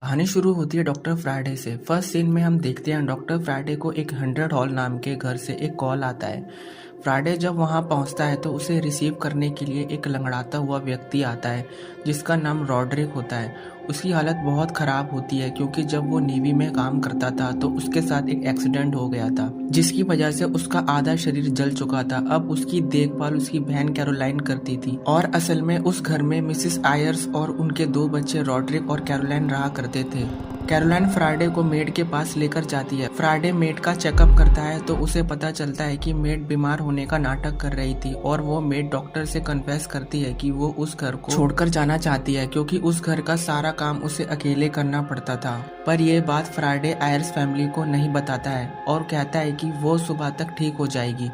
कहानी शुरू होती है डॉक्टर फ्राइडे से। फर्स्ट सीन में हम देखते हैं डॉक्टर फ्राइडे को एक 100 हॉल नाम के घर से एक कॉल आता है। फ्राइडे जब वहां पहुंचता है तो उसे रिसीव करने के लिए एक लंगड़ाता हुआ व्यक्ति आता है जिसका नाम रॉड्रिक होता है। उसकी हालत बहुत ख़राब होती है क्योंकि जब वो नेवी में काम करता था तो उसके साथ एक एक्सीडेंट हो गया था जिसकी वजह से उसका आधा शरीर जल चुका था। अब उसकी देखभाल उसकी बहन कैरोलाइन करती थी और असल में उस घर में मिसिस आयर्स और उनके 2 बच्चे रॉड्रिक और कैरोलाइन रहा करते थे। कैरोलाइन फ्राइडे को मेड के पास लेकर जाती है। फ्राइडे मेड का चेकअप करता है तो उसे पता चलता है कि मेड बीमार होने का नाटक कर रही थी और वो मेड डॉक्टर से कन्फेस करती है कि वो उस घर को छोड़कर जाना चाहती है क्योंकि उस घर का सारा काम उसे अकेले करना पड़ता था। पर यह बात फ्राइडे आयर्स फैमिली को नहीं बताता है और कहता है कि वो सुबह तक ठीक हो जाएगी।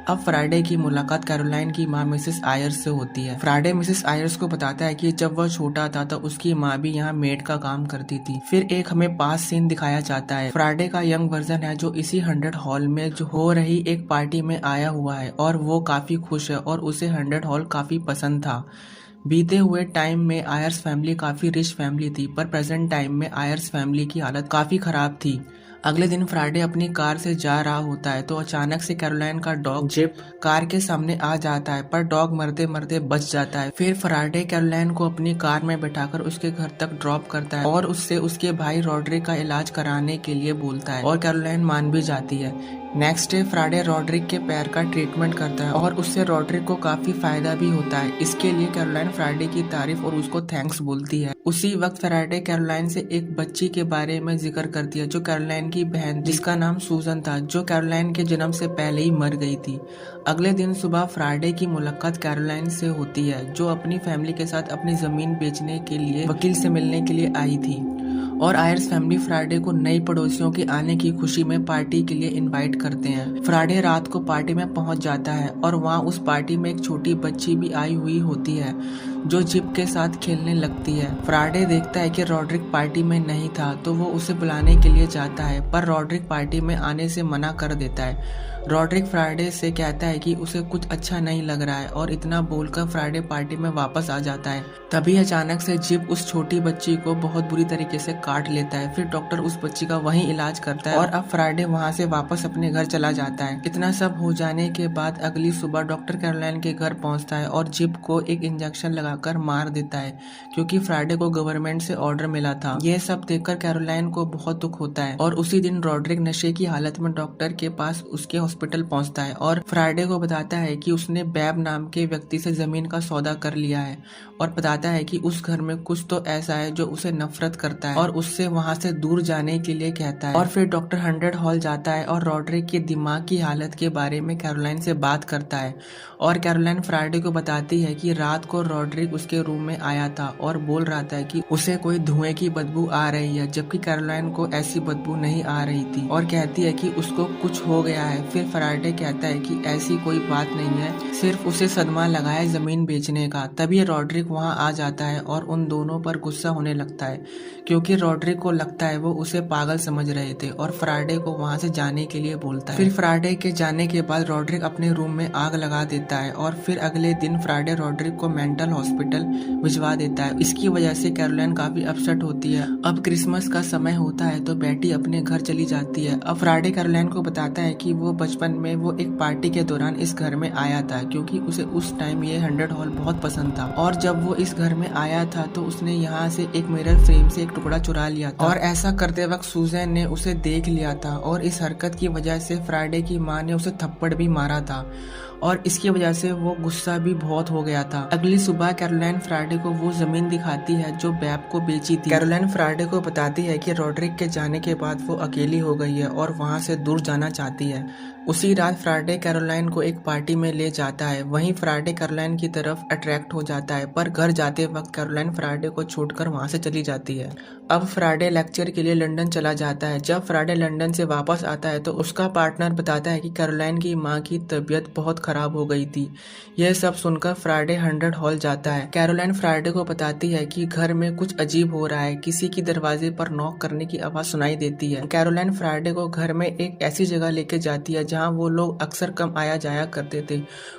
अब फ्राइडे की मुलाकात कैरोलाइन की मां मिसेस आयर्स से होती है। फ्राइडे मिसेस आयर्स को बताता है कि जब वह छोटा था तो उसकी मां भी यहाँ मेड का काम करती थी। फिर एक हमें पास सीन दिखाया जाता है। फ्राइडे का यंग वर्जन है जो इसी 100 हॉल में जो हो रही एक पार्टी में आया हुआ है और वो काफी खुश है और उसे 100 हॉल काफी पसंद था। बीते हुए टाइम में आयर्स फैमिली काफी रिच फैमिली थी पर प्रेजेंट टाइम में आयर्स फैमिली की हालत काफी खराब थी। अगले दिन फ्राइडे अपनी कार से जा रहा होता है तो अचानक से कैरोलाइन का डॉग जिप कार के सामने आ जाता है पर डॉग मरते मरते बच जाता है। फिर फ्राइडे कैरोलाइन को अपनी कार में बैठाकर उसके घर तक ड्रॉप करता है और उससे उसके भाई रॉड्रिक का इलाज कराने के लिए बोलता है और कैरोलाइन मान भी जाती है। नेक्स्ट डे फ्राइडे रॉड्रिक के पैर का ट्रीटमेंट करता है और उससे रॉड्रिक को काफी फायदा भी होता है। इसके लिए कैरोलाइन फ्राइडे की तारीफ और उसको थैंक्स बोलती है। उसी वक्त फ्राइडे कैरोलाइन से एक बच्ची के बारे में जिक्र करती है जो कैरोलाइन की बहन जिसका नाम सूजन था जो कैरोलाइन के जन्म से पहले ही मर गई थी। अगले दिन सुबह फ्राइडे की मुलाकात कैरोलाइन से होती है जो अपनी फैमिली के साथ अपनी जमीन बेचने के लिए वकील से मिलने के लिए आई थी और आयर्स फैमिली फ्राइडे को नई पड़ोसियों के आने की खुशी में पार्टी के लिए इनवाइट करते हैं। फ्राइडे रात को पार्टी में पहुंच जाता है और वहां उस पार्टी में एक छोटी बच्ची भी आई हुई होती है जो जिप के साथ खेलने लगती है। फ्राइडे देखता है कि रॉड्रिक पार्टी में नहीं था तो वो उसे बुलाने के लिए जाता है पर रॉड्रिक पार्टी में आने से मना कर देता है। रॉड्रिक फ्राइडे से कहता है कि उसे कुछ अच्छा नहीं लग रहा है और इतना बोलकर फ्राइडे पार्टी में वापस आ जाता है। तभी अचानक से जिप उस छोटी बच्ची को बहुत बुरी तरीके से काट लेता है। फिर डॉक्टर उस बच्ची का वहीं इलाज करता है और अब फ्राइडे वहां से वापस अपने घर चला जाता है। इतना सब हो जाने के बाद अगली सुबह डॉक्टर कैरोलाइन के घर पहुंचता है और जिप को एक इंजेक्शन लगाकर मार देता है क्योंकि फ्राइडे को गवर्नमेंट से ऑर्डर मिला था। यह सब देखकर कैरोलाइन को बहुत दुख होता है और उसी दिन रॉड्रिक नशे की हालत में डॉक्टर के पास उसके हॉस्पिटल पहुंचता है और फ्राइडे को बताता है कि उसने बैब नाम के व्यक्ति से जमीन का सौदा कर लिया है और बताता है कि उस घर में कुछ तो ऐसा है जो उसे नफरत करता है और उससे वहां से दूर जाने के लिए कहता है। और फिर डॉक्टर 100 हॉल जाता है और रॉड्रिक की दिमाग की हालत के बारे में कैरोलाइन से बात करता है और कैरोलाइन फ्राइडे को बताती है कि रात को रॉड्रिक उसके रूम में आया था और बोल रहा था कि उसे कोई धुएं की बदबू आ रही है जबकि कैरोलाइन को ऐसी बदबू नहीं आ रही थी और कहती है कि उसको कुछ हो गया है। फिर फ्राइडे कहता है कि ऐसी कोई बात नहीं है, सिर्फ उसे सदमा लगा है जमीन बेचने का। तभी रॉड्रिक वहां आ जाता है और उन दोनों पर गुस्सा होने लगता है क्योंकि रॉड्रिक को लगता है वो उसे पागल समझ रहे थे और फ्राइडे को वहां से जाने के लिए बोलता है। फिर फ्राइडे के जाने के बाद रॉड्रिक अपने रूम में आग लगा देता है और फिर अगले दिन फ्राइडे रॉड्रिक को मेंटल हॉस्पिटल भिजवा देता है। इसकी वजह से कैरोलाइन काफी अपसेट होती है। अब क्रिसमस का समय होता है तो बेटी अपने घर चली जाती है। अब फ्राइडे कैरोलाइन को बताता है कि वो बचपन में वो एक पार्टी के दौरान इस घर में आया था क्योंकि उसे उस टाइम ये 100 हॉल बहुत पसंद था और जब वो इस घर में आया था तो उसने यहाँ से एक मिरर फ्रेम से एक टुकड़ा चुरा लिया था और ऐसा करते वक्त सूजन ने उसे देख लिया था और इस हरकत की वजह से फ्राइडे की माँ ने उसे थप्पड़ भी मारा था और इसकी वजह से वो गुस्सा भी बहुत हो गया था। अगली सुबह कैरोलाइन फ्राइडे को वो जमीन दिखाती है जो बैब को बेची थी। कैरोलाइन फ्राइडे को बताती है कि रॉड्रिक के जाने के बाद वो अकेली हो गई है और वहां से दूर जाना चाहती है। उसी रात फ्राइडे कैरोलाइन को एक पार्टी में ले जाता है। वहीं फ्राइडे कैरोलाइन की तरफ अट्रैक्ट हो जाता है पर घर जाते वक्त कैरोलाइन फ्राइडे को छोड़कर वहां से चली जाती है। अब फ्राइडे लेक्चर के लिए लंदन चला जाता है। जब फ्राइडे लंदन से वापस आता है तो उसका पार्टनर बताता है कि कैरोलाइन की माँ की तबीयत बहुत खराब हो गई थी। यह सब सुनकर फ्राइडे 100 हॉल जाता है। कैरोलाइन फ्राइडे को बताती है कि घर में कुछ अजीब हो रहा है, किसी की दरवाजे पर नॉक करने की आवाज सुनाई देती है। कैरोलाइन फ्राइडे को घर में एक ऐसी जगह लेके जाती है जहाँ वो लोग अक्सर कम आया जाया करते थे।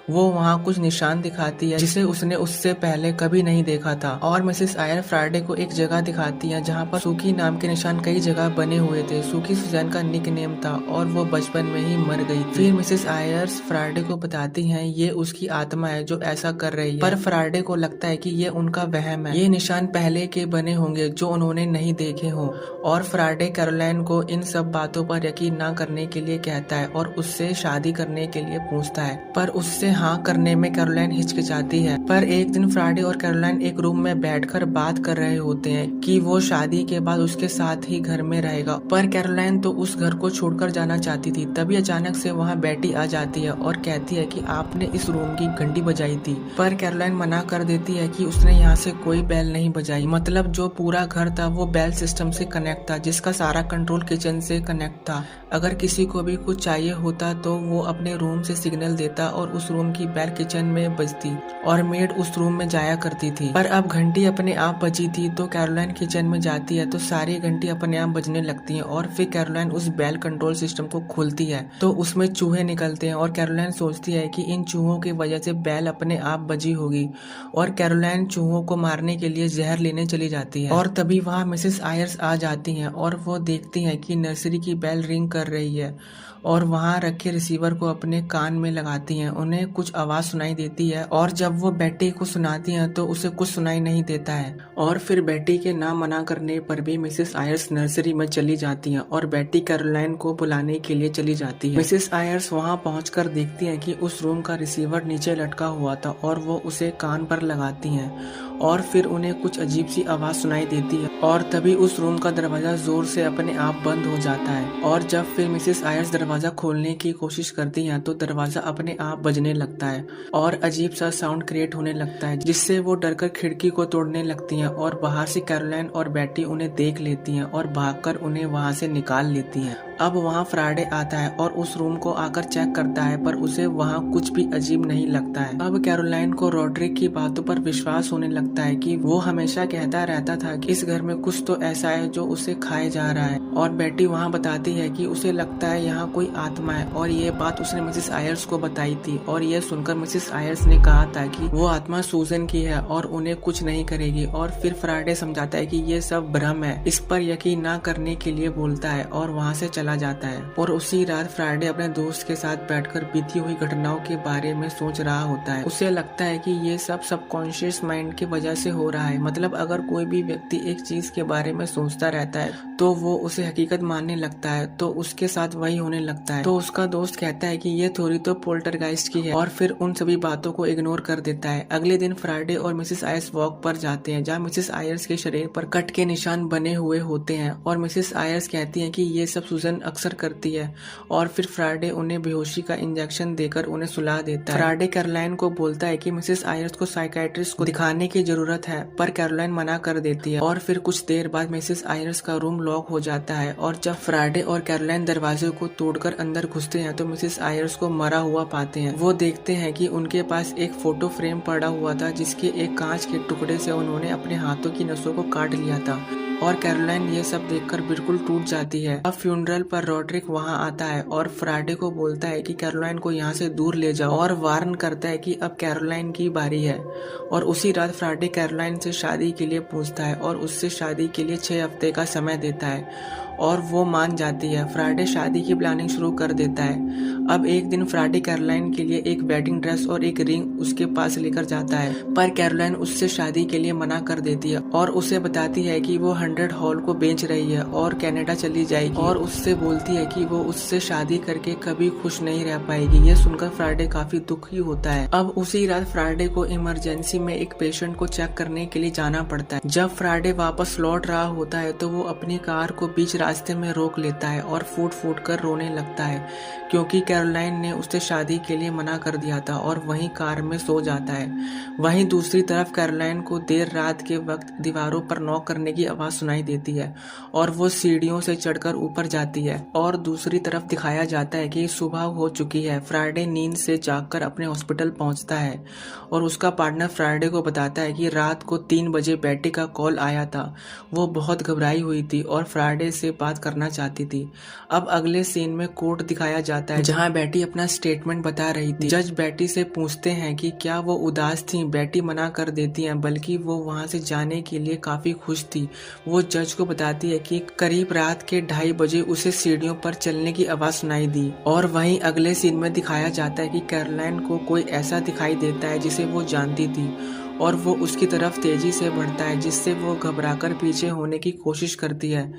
वो वहाँ कुछ निशान दिखाती है जिसे उसने उससे पहले कभी नहीं देखा था, और मिसेस आयर फ्राइडे को एक जगह दिखाती है जहाँ पर सूकी नाम के निशान कई जगह बने हुए थे। सूकी सुजैन का निक नेम था और वो बचपन में ही मर गई थी। फिर मिसेस आयर्स फ्राइडे को बताती हैं ये उसकी आत्मा है जो ऐसा कर रही है, पर फ्राइडे को लगता है कि ये उनका वहम है, ये निशान पहले के बने होंगे जो उन्होंने नहीं देखे हों। और फ्राइडे कैरोलाइन को इन सब बातों पर यकीन न करने के लिए कहता है और उससे शादी करने के लिए पूछता है, पर उससे हाँ करने में कैरोलाइन हिचकिचाती है। पर एक दिन फ्राइडे और कैरोलाइन एक रूम में बैठकर बात कर रहे होते हैं कि वो शादी के बाद उसके साथ ही घर में रहेगा, पर कैरोलाइन तो उस घर को छोड़कर जाना चाहती थी। तभी अचानक से वहाँ बेटी आ जाती है और कहती है कि आपने इस रूम की घंटी बजाई थी, पर कैरोलाइन मना कर देती है कि उसने यहाँ से कोई बेल नहीं बजाई। मतलब जो पूरा घर था वो बेल सिस्टम से कनेक्ट था, जिसका सारा कंट्रोल किचन से कनेक्ट था। अगर किसी को भी कुछ चाहिए होता तो वो अपने रूम से सिग्नल देता और उस रूम की बेल किचन में बजती और मेड उस रूम में जाया करती थी। पर अब घंटी अपने आप बजी थी तो कैरोलाइन किचन में जाती है तो सारी घंटी अपने आप बजने लगती है, और फिर कैरोलाइन उस बेल कंट्रोल सिस्टम को खोलती है तो उसमें चूहे निकलते हैं, और कैरोलाइन सोचती है कि इन चूहों की वजह से बेल अपने आप बजी होगी, और कैरोलाइन चूहों को मारने के लिए जहर लेने चली जाती है। और तभी वहाँ मिसेस आयर्स आ जाती हैं और वो देखती हैं कि नर्सरी की बेल रिंग कर रही है, और वहाँ रखे रिसीवर को अपने कान में लगाती हैं। उन्हें कुछ आवाज सुनाई देती है और जब वो बेटी को सुनाती हैं तो उसे कुछ सुनाई नहीं देता है, और फिर बेटी के ना मना करने पर भी मिसेस आयर्स नर्सरी में चली जाती हैं और बेटी कैरोलाइन को बुलाने के लिए चली जाती है। मिसेस आयर्स वहाँ पहुंचकर देखती हैं कि उस रूम का रिसीवर नीचे लटका हुआ था और वो उसे कान पर लगाती हैं, और फिर उन्हें कुछ अजीब सी आवाज सुनाई देती है, और तभी उस रूम का दरवाजा जोर से अपने आप बंद हो जाता है। और जब फिर मिसेस आयर्स दरवाजा खोलने की कोशिश करती हैं तो दरवाजा अपने आप बजने लगता है और अजीब सा साउंड क्रिएट होने लगता है, जिससे वो डरकर खिड़की को तोड़ने लगती हैं, और बाहर से कैरोलाइन और बेटी उन्हें देख लेती हैं और भागकर उन्हें वहां से निकाल लेती हैं। अब वहाँ फ्राइडे आता है और उस रूम को आकर चेक करता है, पर उसे वहाँ कुछ भी अजीब नहीं लगता है। अब कैरोलाइन को रॉड्रिक की बातों पर विश्वास होने लगता है कि वो हमेशा कहता रहता था कि इस घर में कुछ तो ऐसा है जो उसे खाए जा रहा है, और बेटी वहाँ बताती है कि उसे लगता है यहाँ कोई आत्मा है, और ये बात उसने मिसेस आयर्स को बताई थी, और ये सुनकर मिसेस आयर्स ने कहा था कि वो आत्मा सूजन की है और उन्हें कुछ नहीं करेगी। और फिर फ्राइडे समझाता है कि ये सब भ्रम है, इस पर यकीन न करने के लिए बोलता है और वहाँ से चला जाता है। और उसी रात फ्राइडे अपने दोस्त के साथ बैठकर बीती हुई घटनाओं के बारे में सोच रहा होता है। उसे लगता है कि ये सब सबकॉन्शियस माइंड की वजह से हो रहा है। मतलब अगर कोई भी व्यक्ति एक चीज के बारे में सोचता रहता है तो वो उसे हकीकत मानने लगता है, तो उसके साथ वही होने लगता है। तो उसका दोस्त कहता है कि ये थ्योरी तो पोल्टरगाइस्ट की है, और फिर उन सभी बातों को इग्नोर कर देता है। अगले दिन फ्राइडे और मिसेस आयर्स वॉक पर जाते हैं जहाँ मिसेस आयर्स के शरीर पर कट के निशान बने हुए होते हैं, और मिसेस आयर्स कहती हैं कि ये सब सुजन अक्सर करती है, और फिर फ्राइडे उन्हें बेहोशी का इंजेक्शन देकर उन्हें सुला देता है। फ्राइडे कैरोलाइन को बोलता है कि मिसेस आयर्स को साइकियाट्रिस्ट को दिखाने की जरूरत है, पर कैरोलाइन मना कर देती है। और फिर कुछ देर बाद मिसेस आयर्स का रूम लॉक हो जाता है, और जब फ्राइडे और कैरोलाइन दरवाजे को तोड़कर अंदर घुसते हैं तो मिसेस आयर्स को मरा हुआ पाते हैं। वो देखते हैं कि उनके पास एक फोटो फ्रेम पड़ा हुआ था जिसके एक कांच के टुकड़े से उन्होंने अपने हाथों की नसों को काट लिया था, और कैरोलाइन ये सब देखकर बिल्कुल टूट जाती है। अब फ्यूनरल पर रॉड्रिक वहाँ आता है और फ्राइडे को बोलता है कि कैरोलाइन को यहाँ से दूर ले जाओ, और वार्न करता है कि अब कैरोलाइन की बारी है। और उसी रात फ्राइडे कैरोलाइन से शादी के लिए पूछता है और उससे शादी के लिए 6 हफ्ते का समय देता है, और वो मान जाती है। फ्राइडे शादी की प्लानिंग शुरू कर देता है। अब एक दिन फ्राइडे कैरोलाइन के लिए एक वेडिंग ड्रेस और एक रिंग उसके पास लेकर जाता है, पर कैरोलाइन उससे शादी के लिए मना कर देती है और उसे बताती है कि वो 100 हॉल को बेच रही है और कनाडा चली जाएगी, और उससे बोलती है कि वो उससे शादी करके कभी खुश नहीं रह पाएगी। ये सुनकर फ्राइडे काफी दुखी होता है। अब उसी रात फ्राइडे को इमरजेंसी में एक पेशेंट को चेक करने के लिए जाना पड़ता है। जब फ्राइडे वापस लौट रहा होता है तो वो अपनी कार को बीच रास्ते में रोक लेता है और फूट फूट कर रोने लगता है, क्योंकि कैरोलाइन ने उससे शादी के लिए मना कर दिया था, और वहीं कार में सो जाता है। वहीं दूसरी तरफ कैरोलाइन को देर रात के वक्त दीवारों पर नॉक करने की आवाज सुनाई देती है और वो सीढ़ियों से चढ़कर ऊपर जाती है, और दूसरी तरफ दिखाया जाता है कि सुबह हो चुकी है। फ्राइडे नींद से जागकर अपने हॉस्पिटल पहुंचता है और उसका पार्टनर फ्राइडे को बताता है कि रात को 3 बजे बेटी का कॉल आया था। वो बहुत घबराई हुई थी और फ्राइडे से बात करना चाहती थी। अब अगले सीन में कोर्ट दिखाया जाता है जहाँ बेटी अपना स्टेटमेंट बता रही थी। जज बेटी से पूछते हैं कि क्या वो उदास थी। बेटी मना कर देती है, बल्कि वो वहाँ से जाने के लिए काफी खुश थी। वो जज को बताती है कि करीब रात के 2:30 बजे उसे सीढ़ियों पर चलने की आवाज सुनाई दी। और वहीं अगले सीन में दिखाया जाता है कि कैरोलाइन को कोई ऐसा दिखाई देता है जिसे वो जानती थी और वो उसकी तरफ तेजी से बढ़ता है, जिससे वो घबराकर पीछे होने की कोशिश करती है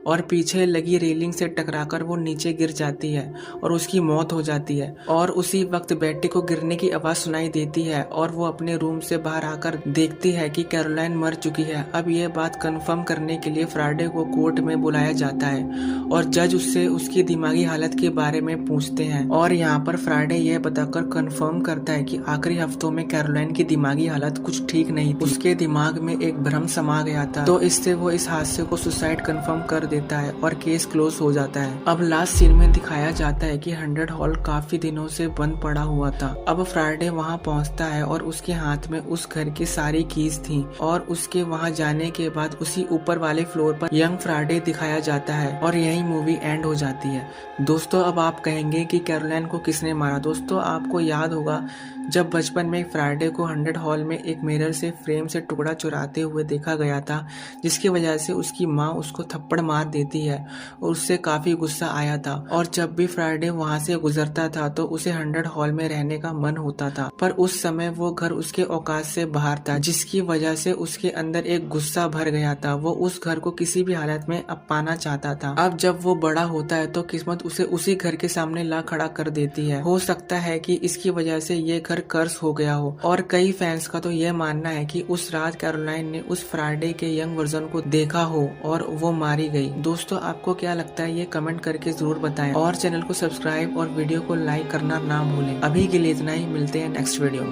और पीछे लगी रेलिंग से टकराकर वो नीचे गिर जाती है और उसकी मौत हो जाती है। और उसी वक्त बेटी को गिरने की आवाज सुनाई देती है और वो अपने रूम से बाहर आकर देखती है कि कैरोलाइन मर चुकी है। अब यह बात कंफर्म करने के लिए फ्राइडे को कोर्ट में बुलाया जाता है और जज उससे उसकी दिमागी हालत के बारे में पूछते हैं। और यहाँ पर फ्राइडे यह बताकर कंफर्म करता है कि आखिरी हफ्तों में कैरोलाइन की दिमागी हालत कुछ ठीक नहीं थी। उसके दिमाग में एक भ्रम समा गया था, तो इससे वो इस हादसे को सुसाइड कंफर्म कर देता है और केस क्लोज हो जाता है। अब लास्ट सीन में दिखाया जाता है कि 100 हॉल काफी दिनों से बंद पड़ा हुआ था। अब फ्राइडे वहाँ पहुँचता है और उसके हाथ में उस घर की सारी कीज थी और उसके वहाँ जाने के बाद उसी ऊपर वाले फ्लोर पर यंग फ्राइडे दिखाया जाता है और यही मूवी एंड हो जाती है। दोस्तों, अब आप कहेंगे कि कैरोलाइन को किसने मारा। दोस्तों, आपको याद होगा जब बचपन में फ्राइडे को 100 हॉल में एक मिरर से फ्रेम से टुकड़ा चुराते हुए देखा गया था, जिसकी वजह से उसकी माँ उसको थप्पड़ मार देती है और उससे काफी गुस्सा आया था। और जब भी फ्राइडे वहाँ से गुजरता था तो उसे 100 हॉल में रहने का मन होता था, पर उस समय वो घर उसके औकात से बाहर था, जिसकी वजह से उसके अंदर एक गुस्सा भर गया था। वो उस घर को किसी भी हालत में अब पाना चाहता था। अब जब वो बड़ा होता है तो किस्मत उसे उसी घर के सामने ला खड़ा कर देती है। हो सकता है कि इसकी वजह से ये घर कर्स हो गया हो। और कई फैंस का तो यह मानना है कि उस रात कैरोलाइन ने उस फ्राइडे के यंग वर्जन को देखा हो और वो मारी गई। दोस्तों, आपको क्या लगता है ये कमेंट करके जरूर बताएं और चैनल को सब्सक्राइब और वीडियो को लाइक करना ना भूलें। अभी के लिए इतना ही, मिलते हैं नेक्स्ट वीडियो में।